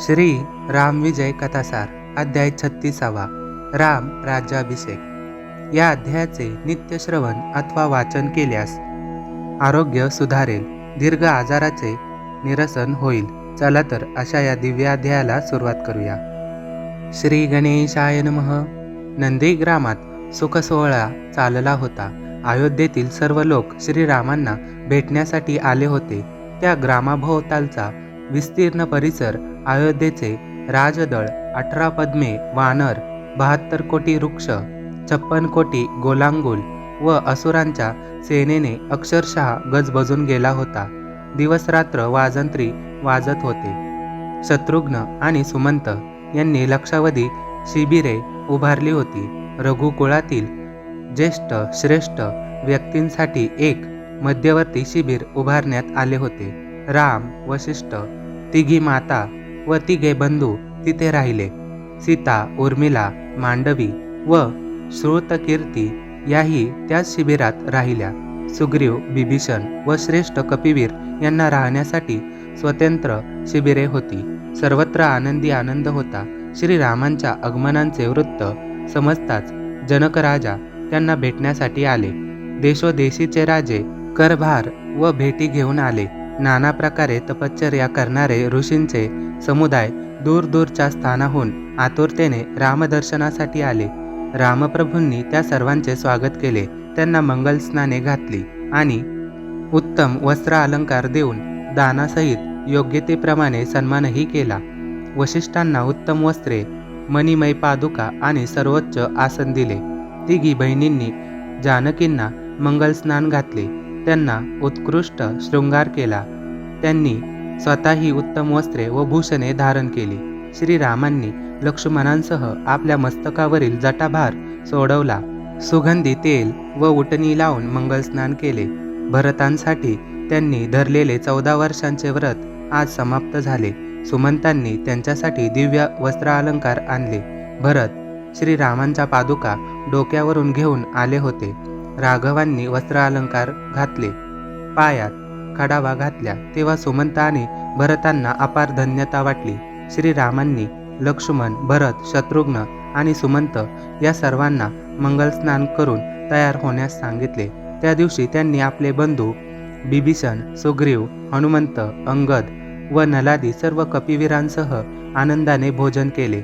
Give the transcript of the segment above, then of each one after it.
श्री राम विजय कथासार अध्याय 36 राम राज्याभिषेक। या अध्यायाचे नित्य श्रवण अथवा वाचन केल्यास आरोग्य सुधारेल, दीर्घ आजाराचे निरसन होईल। चला तर अशा या दिव्य अध्यायाला सुरुवात करूया। श्री गणेशाय नमः। नंदीग्रामात सुखसोहळा चालला होता। अयोध्येतील सर्व लोक श्रीरामांना भेटण्यासाठी आले होते। त्या ग्रामाभोवतालचा विस्तीर्ण परिसर, अयोध्येचे राजदळ, 18 पद्मे वानर, 72 कोटी वृक्ष, 56 कोटी गोलांगुल व असुरांच्या सेनेने अक्षरशः गजबजून गेला होता। दिवसरात्र वाजंत्री वाजत होते। शत्रुघ्न आणि सुमंत यांनी लक्षावधी शिबिरे उभारली होती। रघुकुळातील ज्येष्ठ श्रेष्ठ व्यक्तींसाठी एक मध्यवर्ती शिबिर उभारण्यात आले होते। राम, वशिष्ठ, तिघी माता व तिघे बंधू तिथे राहिले। सीता, उर्मिला, मांडवी व श्रुतकीर्ती याही त्याच शिबिरात राहिल्या। सुग्रीव, बिभीषण व श्रेष्ठ कपिवीर यांना राहण्यासाठी स्वतंत्र शिबिरे होती। सर्वत्र आनंदी आनंद होता। श्रीरामांच्या आगमनाचे वृत्त समजताच जनक राजा त्यांना भेटण्यासाठी आले। देशोदेशीचे राजे करभार व भेटी घेऊन आले। नाना प्रकारे तपश्चर्या करणारे ऋषींचे समुदाय दूरदूरच्या स्थानाहून आतुरतेने रामदर्शनासाठी आले। रामप्रभूंनी त्या सर्वांचे स्वागत केले, त्यांना मंगल स्नाने घातली आणि उत्तम वस्त्र अलंकार देऊन दानासहित योग्यतेप्रमाणे सन्मानही केला। वशिष्ठांना उत्तम वस्त्रे, मणिमय पादुका आणि सर्वोच्च आसन दिले। तिघी बहिणींनी जानकींना मंगल स्नान घातले, त्यांना उत्कृष्ट शृंगार केला। त्यांनी स्वतःही उत्तम वस्त्रे व भूषणे धारण केली। श्रीरामांनी लक्ष्मणांसह आपल्या मस्तकावरील जटाभार सोडवला। सुगंधी तेल व उटणी लावून मंगल स्नान केले। भरतांसाठी त्यांनी धरलेले 14 वर्षांचे व्रत आज समाप्त झाले। सुमंतांनी त्यांच्यासाठी दिव्य वस्त्रालंकार आणले। भरत श्रीरामांच्या पादुका डोक्यावरून घेऊन आले होते। राघवांनी वस्त्रालंकार घातले, पायात खडावा घातल्या, तेव्हा सुमंत आणि भरतांना अपार धन्यता वाटली। श्रीरामांनी लक्ष्मण, भरत, शत्रुघ्न आणि सुमंत या सर्वांना मंगल स्नान करून तयार होण्यास सांगितले। त्या दिवशी त्यांनी आपले बंधू बिभीषण, सुग्रीव, हनुमंत, अंगद व नलादी सर्व कपिवीरांसह आनंदाने भोजन केले,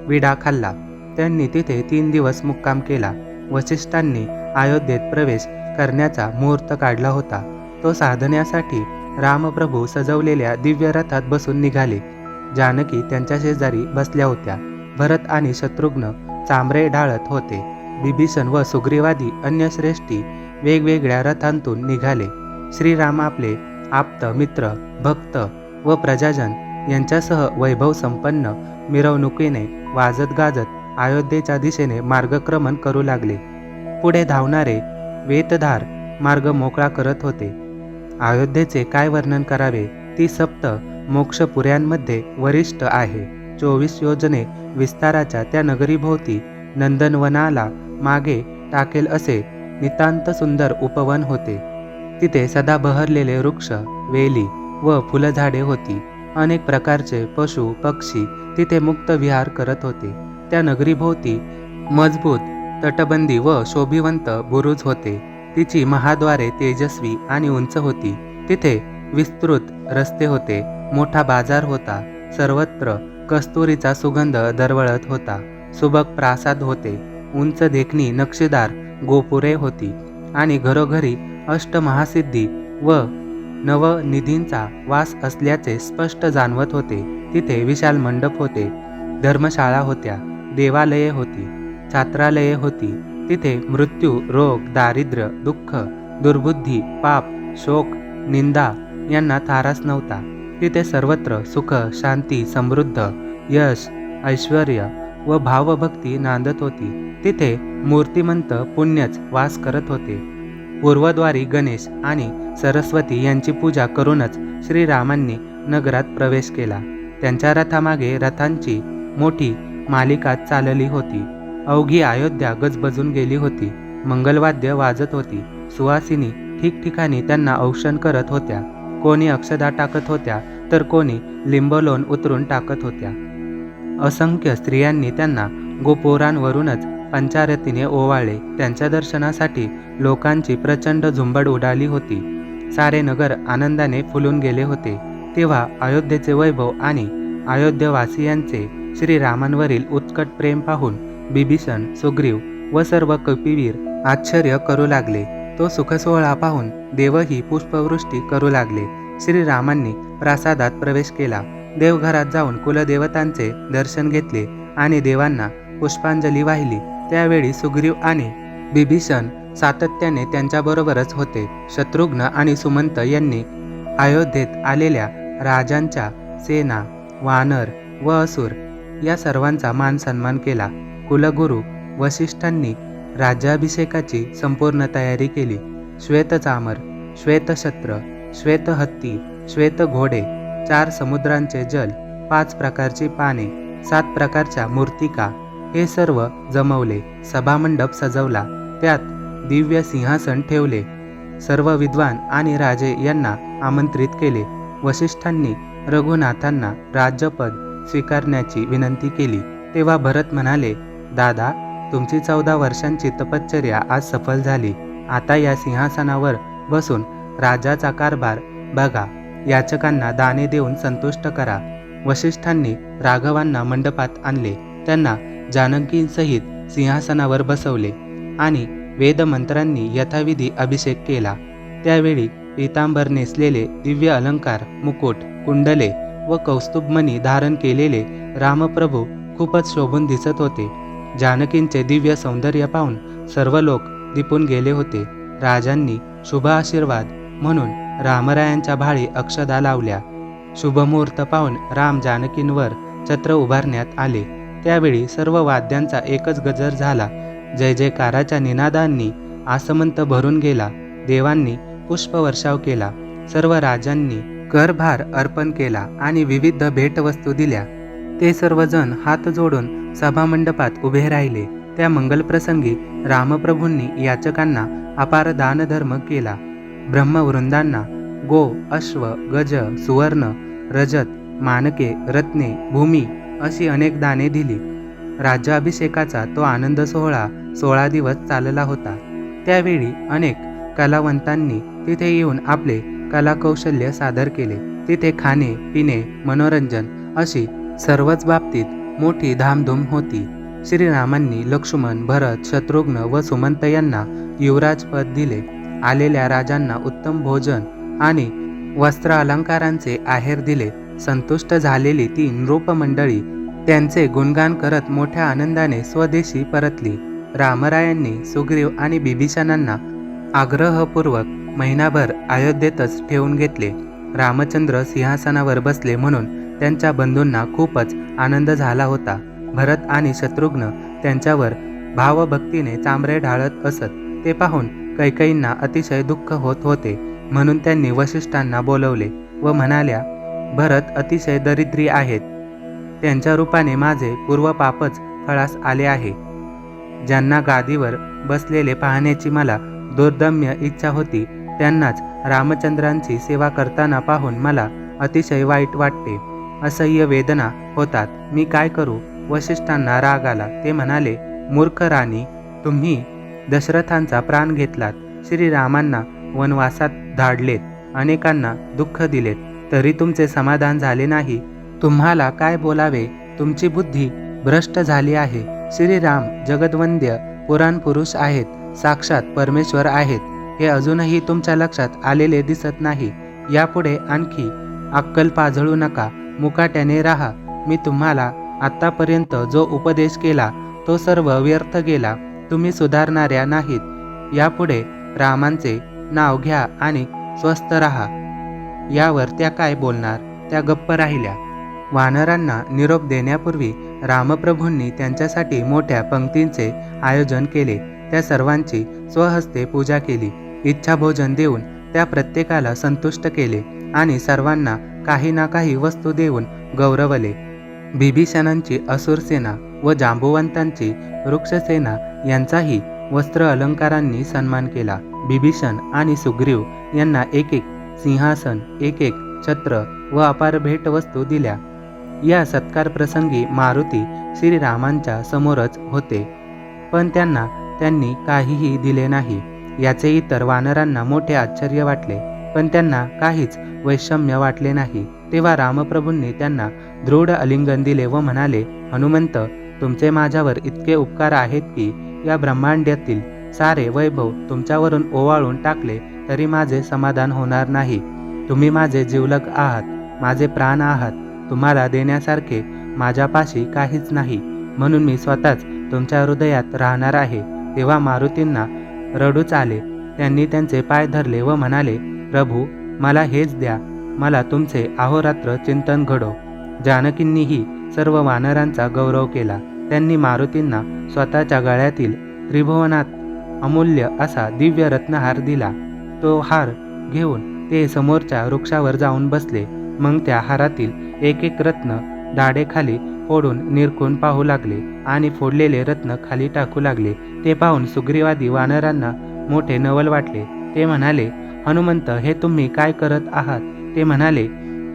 विडा खाल्ला। त्यांनी तिथे 3 दिवस मुक्काम केला। वशिष्ठांनी अयोध्येत प्रवेश करण्याचा मुहूर्त काढला होता। तो साधण्यासाठी रामप्रभू सजवलेल्या दिव्य रथात बसून निघाले। जानकी त्यांच्या शेजारी बसल्या होत्या। भरत आणि शत्रुघ्न चांबरे ढाळत होते। बिभीषण व सुग्रीवादी अन्य श्रेष्ठी वेगवेगळ्या रथांतून निघाले। श्रीराम आपले आप्त मित्र, भक्त व प्रजाजन यांच्यासह वैभव संपन्न मिरवणुकीने वाजत गाजत अयोध्येच्या दिशेने मार्गक्रमण करू लागले। पुढे धावणारे वेतधार मार्ग मोकळा करत होते। अयोध्येचे काय वर्णन करावे, ती 7 मोक्षपुऱ्यांमध्ये वरिष्ठ आहे। 24 योजने विस्ताराच्या त्या नगरीभोवती नंदनवनाला मागे टाकेल असे नितांत सुंदर उपवन होते। तिथे सदा बहरलेले वृक्ष, वेली व फुलझाडे होती। अनेक प्रकारचे पशु पक्षी तिथे मुक्त विहार करत होते। त्या नगरीभोवती मजबूत तटबंदी व शोभिवंत बुरुज होते। तिची महाद्वारे तेजस्वी आणि उंच होती। तिथे विस्तृत रस्ते होते, मोठा बाजार होता। सर्वत्र कस्तुरीचा सुगंध दरवळत होता। सुबक प्रासाद होते, उंच देखणी नक्षीदार गोपुरे होती आणि घरोघरी अष्टमहासिद्धी व नवनिधींचा वास असल्याचे स्पष्ट जाणवत होते। तिथे विशाल मंडप होते, धर्मशाळा होत्या, देवालये होती, छात्रालये होती। तिथे मृत्यू, रोग, दारिद्र्य, दुःख, दुर्बुद्धी, पाप, शोक, निंदा यांना थाराच नव्हता। तिथे सर्वत्र सुख, शांती, समृद्ध, यश, ऐश्वर्य व भावभक्ती नांदत होती। तिथे मूर्तिमंत पुण्यच वास करत होते। पूर्वद्वारी गणेश आणि सरस्वती यांची पूजा करूनच श्रीरामांनी नगरात प्रवेश केला। त्यांच्या रथामागे रथांची मोठी मालिका चालली होती। अवघी अयोध्या गजबजून गेली होती। मंगलवाद्य वाजत होती। सुवासिनी ठिकठिकाणी त्यांना औक्षण करत होत्या। कोणी अक्षदा टाकत होत्या तर कोणी लिंबलोन उतरून टाकत होत्या. असंख्य स्त्रियांनी त्यांना गोपुरांवरूनच पंचारतीने ओवाळले. त्यांच्या दर्शनासाठी लोकांची प्रचंड झुंबड उडाली होती. सारे नगर आनंदाने फुलून गेले होते. तेव्हा अयोध्येचे वैभव आणि अयोध्यवासियांचे श्रीरामांवरील उत्कट प्रेम पाहून बिभीषण, सुग्रीव व सर्व कपिवीर आश्चर्य करू लागले. तो सुखसोहळा पाहून देवही पुष्पवृष्टी करू लागले. श्रीरामांनी प्रासादात प्रवेश केला. देवघरात जाऊन कुलदेवतांचे दर्शन घेतले आणि देवांना पुष्पांजली वाहिली. त्यावेळी सुग्रीव आणि बिभीषण सातत्याने त्यांच्याबरोबरच होते. शत्रुघ्न आणि सुमंत यांनी अयोध्येत आलेल्या राजांच्या सेना, वानर व असुर या सर्वांचा मान सन्मान केला. कुलगुरू वसिष्ठांनी राज्याभिषेकाची संपूर्ण तयारी केली. श्वेतचामर, श्वेतछत्र, श्वेतहत्ती, श्वेत घोडे, 4 समुद्रांचे जल, 5 प्रकारची पाने, 7 प्रकारच्या मूर्तिका हे सर्व जमवले. सभामंडप सजवला. त्यात दिव्य सिंहासन ठेवले. सर्व विद्वान आणि राजे यांना आमंत्रित केले. वसिष्ठांनी रघुनाथांना राज्यपद स्वीकारण्याची विनंती केली. तेव्हा भरत म्हणाले, दादा, तुमची 14 वर्षांची तपश्चर्या आज सफल झाली. आता या सिंहासनावर बसून राजाचा कारभार बघा. याचकांना दाने देऊन संतुष्ट करा. वसिष्ठांनी राघवांना मंडपात आणले. त्यांना जानकींसहित सिंहासनावर बसवले आणि वेदमंत्रांनी यथाविधी अभिषेक केला. त्यावेळी पीतांबर नेसलेले, दिव्य अलंकार, मुकुट, कुंडले व कौस्तुभमणी धारण केलेले रामप्रभू खूपच शोभून दिसत होते. जानकींचे दिव्य सौंदर्य पाहून सर्व लोक दिपून गेले होते. राजांनी शुभ आशीर्वाद म्हणून रामरायांच्या भाळी अक्षदा लावल्या. शुभमुहूर्त पाहून राम जानकींवर छत्र उभारण्यात आले. त्यावेळी सर्व वाद्यांचा एकच गजर झाला. जय जयकाराच्या निनादांनी आसमंत भरून गेला. देवांनी पुष्पवर्षाव केला. सर्व राजांनी करभार अर्पण केला आणि विविध भेटवस्तू दिल्या. ते सर्वजण हात जोडून सभामंडपात उभे राहिले. त्या मंगलप्रसंगी रामप्रभूंनी याचकांना अपार दानधर्म केला. ब्रह्मवृंदांना गो, अश्व, गज, सुवर्ण, रजत, मानके, रत्ने, भूमी अशी अनेक दाने दिली. राज्याभिषेकाचा तो आनंद सोहळा 16 दिवस चालला होता. त्यावेळी अनेक कलावंतांनी तिथे येऊन आपले कलाकौशल्य सादर केले. तिथे खाणे, पिणे, मनोरंजन अशी सर्वच बाबतीत मोठी धामधूम होती. श्रीरामांनी लक्ष्मण, भरत, शत्रुघ्न व सुमंत यांना युवराजपद दिले. आलेल्या राजांना उत्तम भोजन आणि वस्त्र अलंकारांचे आहेर दिले. संतुष्ट झालेली ती नृपमंडळी त्यांचे गुणगान करत मोठ्या आनंदाने स्वदेशी परतली. रामरायांनी सुग्रीव आणि बिभीषणांना आग्रहपूर्वक महिनाभर अयोध्येतच ठेवून घेतले. रामचंद्र सिंहासनावर बसले म्हणून त्यांच्या बंधूंना खूपच आनंद झाला होता. भरत आणि शत्रुघ्न त्यांच्यावर भावभक्तीने चांबरे ढाळत असत. ते पाहून कैकेयींना अतिशय दुःख होत होते. म्हणून त्यांनी वसिष्ठांना बोलवले व म्हणाल्या, भरत अतिशय दरिद्री आहेत. त्यांच्या रूपाने माझे पूर्व पापच फळास आले आहे. ज्यांना गादीवर बसलेले पाहण्याची मला दुर्दम्य इच्छा होती, त्यांनाच रामचंद्रांची सेवा करताना पाहून मला अतिशय वाईट वाटते. असह्य वेदना होतात. मी काय करू? वसिष्ठांना राग आला. ते म्हणाले, मूर्ख राणी, तुम्ही दशरथांचा प्राण घेतलात. श्रीरामांना वनवासात धाडलेत. अनेकांना दुःख दिलेत. तरी तुमचे समाधान झाले नाही. तुम्हाला काय बोलावे? तुमची बुद्धी भ्रष्ट झाली आहे. श्रीराम जगद्वंद्य पुराण पुरुष आहेत. साक्षात परमेश्वर आहेत. हे अजूनही तुमच्या लक्षात आलेले दिसत नाही. यापुढे आणखी अक्कल पाजळू नका. मुकाट्याने राहा. मी तुम्हाला आत्तापर्यंत जो उपदेश केला तो सर्व व्यर्थ गेला. तुम्ही सुधारणाऱ्या नाहीत. यापुढे रामांचे नाव घ्या आणि स्वस्थ राहा. यावर त्या काय बोलणार? त्या गप्प राहिल्या. वानरांना निरोप देण्यापूर्वी रामप्रभूंनी त्यांच्यासाठी मोठ्या पंक्तींचे आयोजन केले. त्या सर्वांची स्वहस्ते पूजा केली. इच्छाभोजन देऊन त्या प्रत्येकाला संतुष्ट केले आणि सर्वांना काही ना काही वस्तू देऊन गौरवले. बिभीषणांची असुरसेना व जांबुवंतांची वृक्षसेना यांचाही वस्त्र अलंकारांनी सन्मान केला. बिभीषण आणि सुग्रीव यांना एक एक सिंहासन, एक एक छत्र व अपार भेटवस्तू दिल्या. या सत्कार प्रसंगी मारुती श्रीरामांच्या समोरच होते, पण त्यांनी काहीही दिले नाही. याचे इतर वानरांना मोठे आश्चर्य वाटले, पण त्यांना काहीच वैषम्य वाटले नाही. तेव्हा रामप्रभूंनी त्यांना दृढ आलिंगन दिले व म्हणाले, हनुमंत, तुमचे माझ्यावर इतके उपकार आहेत की या ब्रह्मांडातील सारे वैभव तुमच्यावरून ओवाळून टाकले तरी माझे समाधान होणार नाही. तुम्ही माझे जिवलग आहात, माझे प्राण आहात. तुम्हाला देण्यासारखे माझ्यापाशी काहीच नाही, म्हणून मी स्वतःच तुमच्या हृदयात राहणार आहे. तेव्हा मारुतींना रडूच आले. त्यांनी त्यांचे पाय धरले व म्हणाले, प्रभू, मला हेच द्या. मला तुमचे अहोरात्र चिंतन घडो. जानकींनीही सर्व वानरांचा गौरव केला. त्यांनी मारुतींना स्वतःच्या गळ्यातील त्रिभुवनात अमूल्य असा दिव्य रत्नहार दिला. तो हार घेऊन ते समोरच्या वृक्षावर जाऊन बसले. मग त्या हारातील एक एक रत्न दाढेखाली फोडून निरखून पाहू लागले आणि फोडलेले रत्न खाली टाकू लागले. ते पाहून सुग्रीवादी वानरांना मोठे नवल वाटले. ते म्हणाले, हनुमंत, हे तुम्ही काय करत आहात? ते म्हणाले,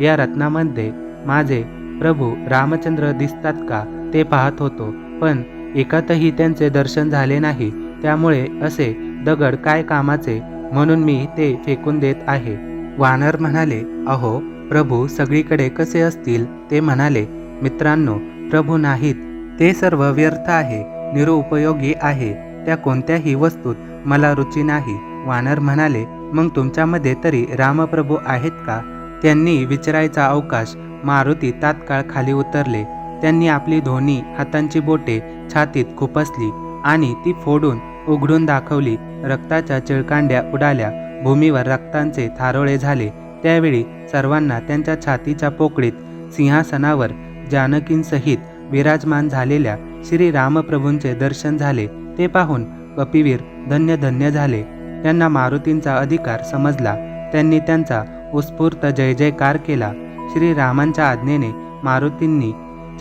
या रत्नामध्ये माझे प्रभू रामचंद्र दिसतात का ते पाहत होतो, पण एकातही त्यांचे दर्शन झाले नाही. त्यामुळे असे दगड काय कामाचे, म्हणून मी ते फेकून देत आहे. वानर म्हणाले, अहो प्रभू सगळीकडे कसे असतील? ते म्हणाले, मित्रांनो, प्रभू नाहीत. ते सर्व व्यर्थ आहे, निरुपयोगी आहे. त्या कोणत्याही वस्तूत मला रुची नाही. वानर म्हणाले, मग तुमच्यामध्ये तरी रामप्रभू आहेत का? त्यांनी विचारायचा अवकाश मारुती तात्काळ खाली उतरले. त्यांनी आपली दोन्ही हातांची बोटे छातीत खुपसली आणि ती फोडून उघडून दाखवली. रक्ताच्या चिळकांड्या उडाल्या. भूमीवर रक्तांचे थारोळे झाले. त्यावेळी सर्वांना त्यांच्या छातीच्या पोकळीत सिंहासनावर जानकींसहित विराजमान झालेल्या श्री रामप्रभूंचे दर्शन झाले. ते पाहून कपिवीर धन्य धन्य झाले. त्यांना मारुतींचा अधिकार समजला. त्यांनी त्यांचा उत्स्फूर्त जय जयकार केला. श्रीरामांच्या आज्ञेने मारुतींनी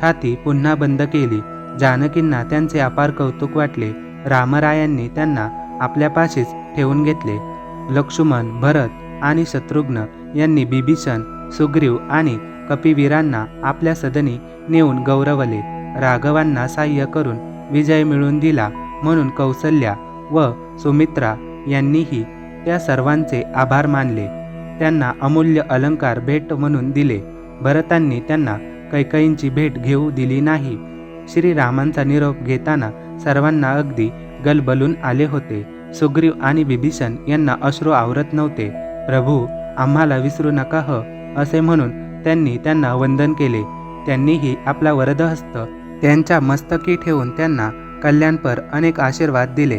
छाती पुन्हा बंद केली. जानकींना त्यांचे अपार कौतुक वाटले. रामरायांनी त्यांना आपल्यापाशीच ठेवून घेतले. लक्ष्मण, भरत आणि शत्रुघ्न यांनी बिभीषण, सुग्रीव आणि कपिवीरांना आपल्या सदनी नेऊन गौरवले. राघवांना साह्य करून विजय मिळवून दिला म्हणून कौसल्या व सुमित्रा यांनीही त्या सर्वांचे आभार मानले. त्यांना अमूल्य अलंकार भेट म्हणून दिले. भरतांनी त्यांना कैकेयींची भेट घेऊ दिली नाही. श्रीरामांचा निरोप घेताना सर्वांना अगदी गलबलून आले होते. सुग्रीव आणि बिभीषण यांना अश्रू आवरत नव्हते. प्रभू, आम्हाला विसरू नका असे म्हणून त्यांनी त्यांना वंदन केले. त्यांनीही आपला वरदहस्त त्यांच्या मस्तकी ठेवून त्यांना कल्याणपर अनेक आशीर्वाद दिले.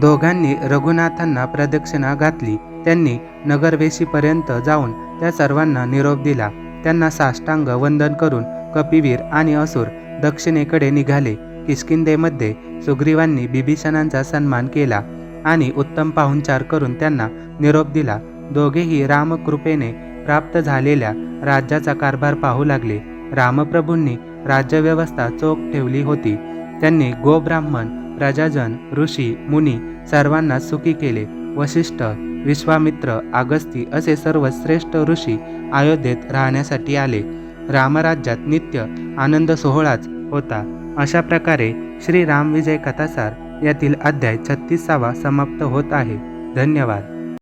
दोघांनी रघुनाथांना प्रदक्षिणा घातली. त्यांनी नगरवेशीपर्यंत जाऊन त्या सर्वांना निरोप दिला. त्यांना साष्टांग वंदन करून कपिवीर आणि असुर दक्षिणेकडे निघाले. किष्किंधेमध्ये सुग्रीवांनी बिभीषणांचा सन्मान केला आणि उत्तम पाहुणचार करून त्यांना निरोप दिला. दोघेही रामकृपेने प्राप्त झालेल्या राज्याचा कारभार पाहू लागले. रामप्रभूंनी राज्यव्यवस्था चोख ठेवली होती. त्यांनी गोब्राह्मण, प्रजाजन, ऋषी, मुनी सर्वांना सुखी केले. वशिष्ठ, विश्वामित्र, अगस्ती असे सर्व श्रेष्ठ ऋषी अयोध्येत राहण्यासाठी आले. रामराज्यात नित्य आनंद सोहळाच होता. अशा प्रकारे श्री राम विजय कथासार यातील अध्याय 36 समाप्त होत आहे. धन्यवाद.